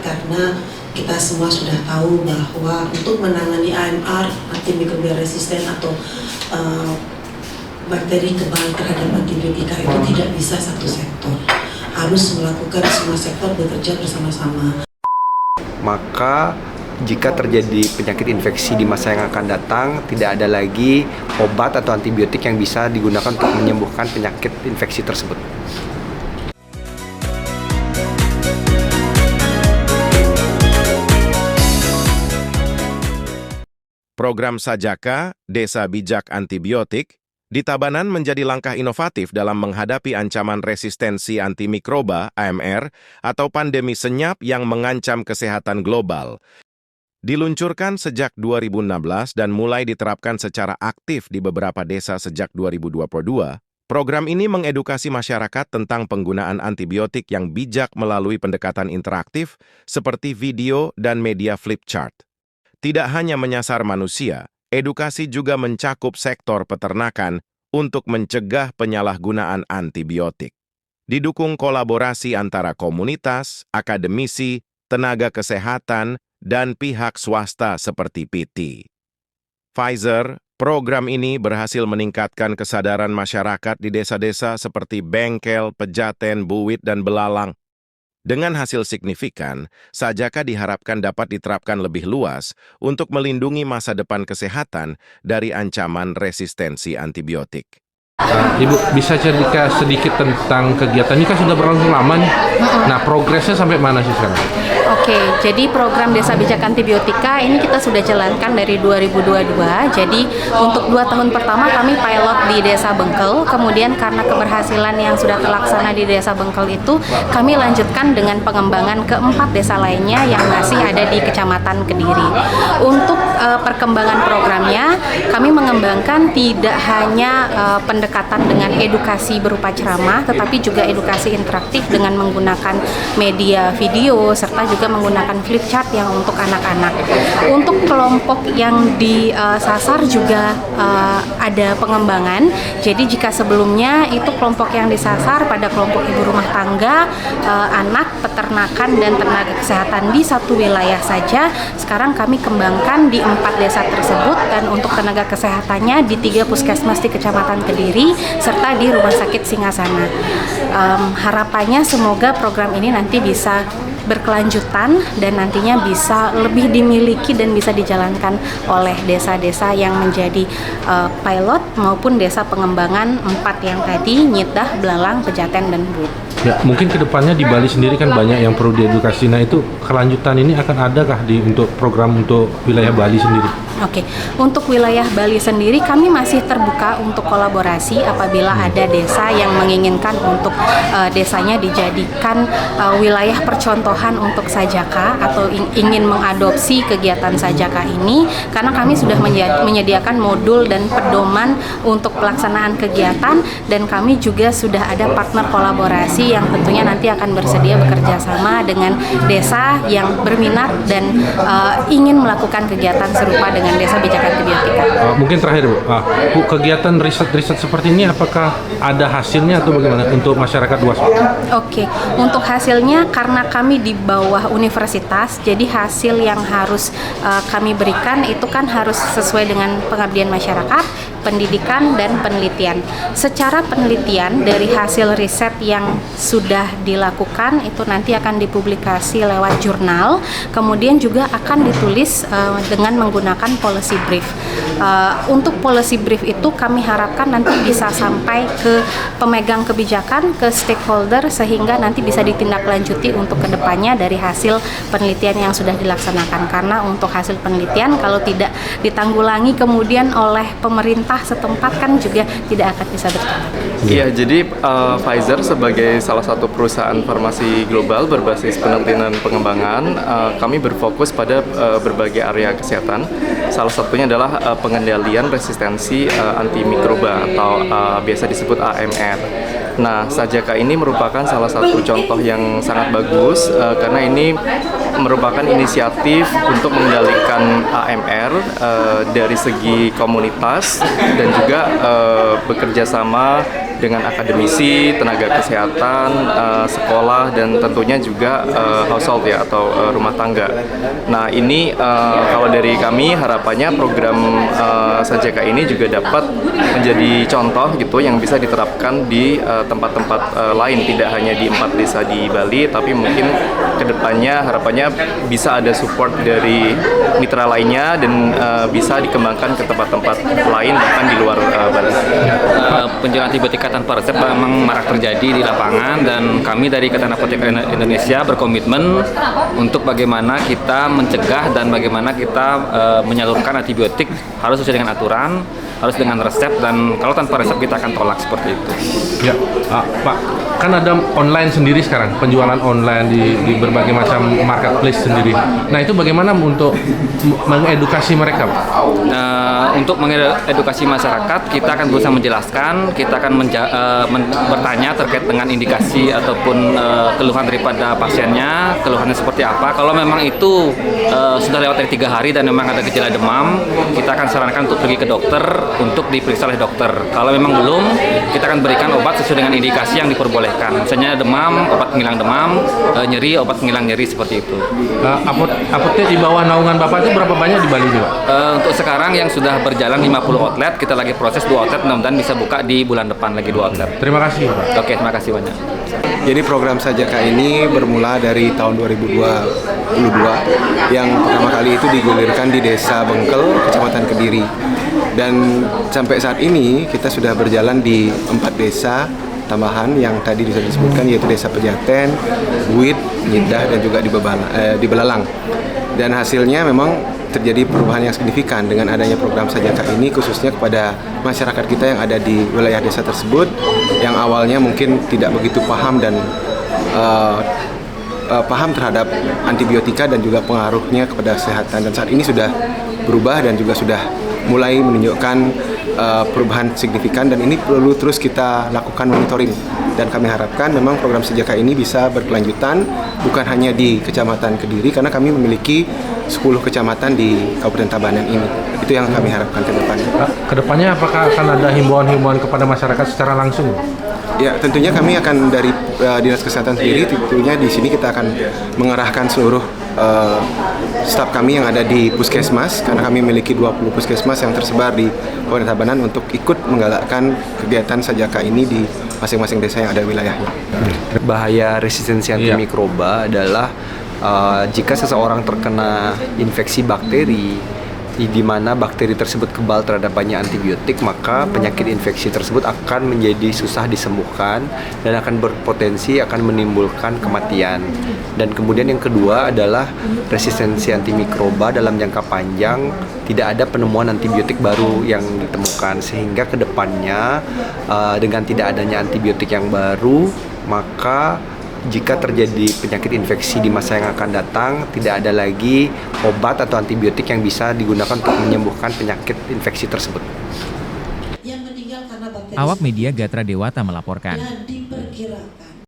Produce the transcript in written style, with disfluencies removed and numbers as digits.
karena kita semua sudah tahu bahwa untuk menangani AMR, antimicrobial resisten atau bakteri kebal terhadap antibiotika itu tidak bisa satu sektor, harus melakukan semua sektor bekerja bersama-sama. Maka jika terjadi penyakit infeksi di masa yang akan datang, tidak ada lagi obat atau antibiotik yang bisa digunakan untuk menyembuhkan penyakit infeksi tersebut. Program Sajaka, Desa Bijak Antibiotik, di Tabanan menjadi langkah inovatif dalam menghadapi ancaman resistensi antimikroba (AMR) atau pandemi senyap yang mengancam kesehatan global. Diluncurkan sejak 2016 dan mulai diterapkan secara aktif di beberapa desa sejak 2022, program ini mengedukasi masyarakat tentang penggunaan antibiotik yang bijak melalui pendekatan interaktif seperti video dan media flip chart. Tidak hanya menyasar manusia, edukasi juga mencakup sektor peternakan untuk mencegah penyalahgunaan antibiotik. Didukung kolaborasi antara komunitas, akademisi, tenaga kesehatan, dan pihak swasta seperti PT. Pfizer, program ini berhasil meningkatkan kesadaran masyarakat di desa-desa seperti Bengkel, Pejaten, Buwit, dan Belalang. Dengan hasil signifikan, Sajaka diharapkan dapat diterapkan lebih luas untuk melindungi masa depan kesehatan dari ancaman resistensi antibiotik. Ibu bisa cerita sedikit tentang kegiatan ini, kan sudah berlangsung lama nih. Nah, progresnya sampai mana sih sekarang? Oke, jadi program Desa Bijak Antibiotika ini kita sudah jalankan dari 2022. Jadi untuk 2 tahun pertama kami pilot di Desa Bengkel, kemudian karena keberhasilan yang sudah terlaksana di Desa Bengkel itu, kami lanjutkan dengan pengembangan ke 4 desa lainnya yang masih ada di Kecamatan Kediri. Untuk perkembangan programnya, kami mengembangkan tidak hanya pendekatan dengan edukasi berupa ceramah, tetapi juga edukasi interaktif dengan menggunakan media video, serta juga menggunakan flip chart yang untuk anak-anak. Untuk kelompok yang disasar juga ada pengembangan. Jadi jika sebelumnya itu kelompok yang disasar pada kelompok ibu rumah tangga, anak, peternakan, dan tenaga kesehatan di satu wilayah saja, sekarang kami kembangkan di 4 desa tersebut, dan untuk tenaga kesehatannya di 3 puskesmas di Kecamatan Kediri serta di Rumah Sakit Singasana. Harapannya semoga program ini nanti bisa berkelanjutan dan nantinya bisa lebih dimiliki dan bisa dijalankan oleh desa-desa yang menjadi pilot maupun desa pengembangan 4 yang tadi, Nyidah, Belalang, Pejaten, dan Buwit. Ya, mungkin kedepannya di Bali sendiri kan banyak yang perlu diedukasi. Nah, itu kelanjutan ini akan adakah untuk program untuk wilayah Bali sendiri? Oke, untuk wilayah Bali sendiri kami masih terbuka untuk kolaborasi apabila ada desa yang menginginkan untuk desanya dijadikan wilayah percontohan untuk Sajaka atau ingin mengadopsi kegiatan Sajaka ini, karena kami sudah menyediakan modul dan pedoman untuk pelaksanaan kegiatan, dan kami juga sudah ada partner kolaborasi yang tentunya nanti akan bersedia bekerja sama dengan desa yang berminat dan ingin melakukan kegiatan serupa dengan Desa Bijak Antibiotika. Mungkin terakhir Bu, kegiatan riset seperti ini apakah ada hasilnya atau bagaimana untuk masyarakat luas? Oke, untuk hasilnya karena kami di bawah universitas, jadi hasil yang harus kami berikan itu kan harus sesuai dengan pengabdian masyarakat, pendidikan, dan penelitian. Secara penelitian dari hasil riset yang sudah dilakukan itu nanti akan dipublikasi lewat jurnal, kemudian juga akan ditulis dengan menggunakan policy brief. Untuk policy brief itu kami harapkan nanti bisa sampai ke pemegang kebijakan, ke stakeholder, sehingga nanti bisa ditindaklanjuti untuk kedepannya dari hasil penelitian yang sudah dilaksanakan. Karena untuk hasil penelitian kalau tidak ditanggulangi kemudian oleh pemerintah setempat kan juga tidak akan bisa berjalan. Iya, jadi Pfizer sebagai salah satu perusahaan farmasi global berbasis penelitian dan pengembangan, kami berfokus pada berbagai area kesehatan. Salah satunya adalah pengendalian resistensi antimikroba atau biasa disebut AMR. Nah, Sajaka ini merupakan salah satu contoh yang sangat bagus karena ini merupakan inisiatif untuk mengendalikan AMR dari segi komunitas dan juga bekerja sama dengan akademisi, tenaga kesehatan, sekolah, dan tentunya juga household ya atau rumah tangga. Nah ini kalau dari kami harapannya program Sajaka ini juga dapat menjadi contoh gitu yang bisa diterapkan di tempat-tempat lain, tidak hanya di 4 desa di Bali, tapi mungkin kedepannya harapannya bisa ada support dari mitra lainnya dan bisa dikembangkan ke tempat-tempat lain bahkan di luar Bali. Penjualan antibiotika tanpa resep memang marak terjadi di lapangan, dan kami dari Ikatan Apoteker Indonesia berkomitmen untuk bagaimana kita mencegah dan bagaimana kita menyalurkan antibiotik harus sesuai dengan aturan, harus dengan resep, dan kalau tanpa resep kita akan tolak seperti itu. Ya, Pak, kan ada online sendiri sekarang, penjualan online di berbagai macam marketplace sendiri. Nah itu bagaimana untuk mengedukasi mereka, Pak? Untuk mengedukasi masyarakat, kita akan berusaha menjelaskan, kita akan bertanya terkait dengan indikasi ataupun keluhan daripada pasiennya, keluhannya seperti apa. Kalau memang itu sudah lewat dari 3 hari dan memang ada gejala demam, kita akan sarankan untuk pergi ke dokter untuk diperiksa oleh dokter. Kalau memang belum, kita akan berikan obat sesuai dengan indikasi yang diperbolehkan. Misalnya demam, obat penghilang demam, nyeri, obat penghilang nyeri, seperti itu. Apotek di bawah naungan Bapak itu berapa banyak di Bali, Pak? Untuk sekarang yang sudah berjalan 50 outlet, kita lagi proses 2 outlet, mudah-mudahan bisa buka di bulan depan lagi 2 outlet. Terima kasih, Pak. Oke, terima kasih banyak. Jadi program Sajaka ini bermula dari tahun 2022 yang pertama kali itu digulirkan di Desa Bengkel, Kecamatan Kediri. Dan sampai saat ini kita sudah berjalan di 4 desa tambahan yang tadi sudah disebutkan, yaitu Desa Pejaten, Buit, Nyidah, dan juga di Belalang. Dan hasilnya memang terjadi perubahan yang signifikan dengan adanya program Sajaka ini, khususnya kepada masyarakat kita yang ada di wilayah desa tersebut yang awalnya mungkin tidak begitu paham dan paham terhadap antibiotika dan juga pengaruhnya kepada kesehatan, dan saat ini sudah berubah dan juga sudah mulai menunjukkan perubahan signifikan, dan ini perlu terus kita lakukan monitoring, dan kami harapkan memang program Sajaka ini bisa berkelanjutan bukan hanya di Kecamatan Kediri, karena kami memiliki 10 kecamatan di Kabupaten Tabanan ini. Itu yang kami harapkan ke depannya. Kedepannya apakah akan ada himbauan-himbauan kepada masyarakat secara langsung? Ya, tentunya kami akan dari Dinas Kesehatan sendiri, tentunya di sini kita akan mengerahkan seluruh staf kami yang ada di puskesmas, karena kami memiliki 20 puskesmas yang tersebar di Kabupaten Tabanan untuk ikut menggalakkan kegiatan Sajaka ini di masing-masing desa yang ada wilayahnya. Bahaya resistensi antimikroba adalah jika seseorang terkena infeksi bakteri di mana bakteri tersebut kebal terhadap banyak antibiotik, maka penyakit infeksi tersebut akan menjadi susah disembuhkan dan akan berpotensi akan menimbulkan kematian. Dan kemudian yang kedua adalah resistensi antimikroba dalam jangka panjang, tidak ada penemuan antibiotik baru yang ditemukan, sehingga kedepannya dengan tidak adanya antibiotik yang baru, maka jika terjadi penyakit infeksi di masa yang akan datang, tidak ada lagi obat atau antibiotik yang bisa digunakan untuk menyembuhkan penyakit infeksi tersebut. Yang meninggal karena bakteri Awak media Gatra Dewata melaporkan. yang diperkirakan